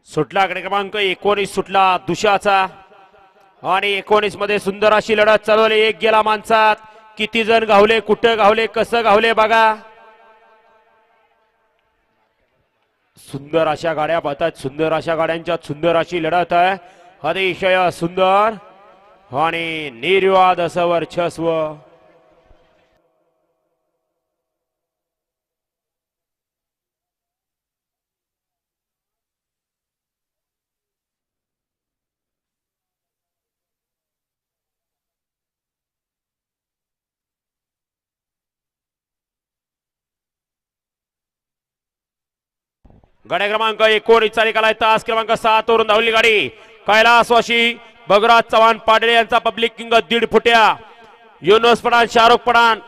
सुटला गड क्रमांक 19 सुटला दुशाचा आणि 19 मध्ये सुंदर अशी लढत चालवली. एक गेला माणसात. किती जण गावले, कुठं गावले, कसं गावले बघा. सुंदर अशा गाड्या पाहतात. सुंदर अशा गाड्यांच्या सुंदर अशी लढत आहे. अतिशय सुंदर आणि निर्वाद असं वर्चस्व. गाड्या क्रमांक 19 चा निकाल आहे. तास क्रमांक 7 वरून धावली गाडी. कैलासवाशी बगराज चव्हाण पाडळे यांचा पब्लिक किंग 1.5 फुट्या. युनुस पठाण, शाहरुख पठाण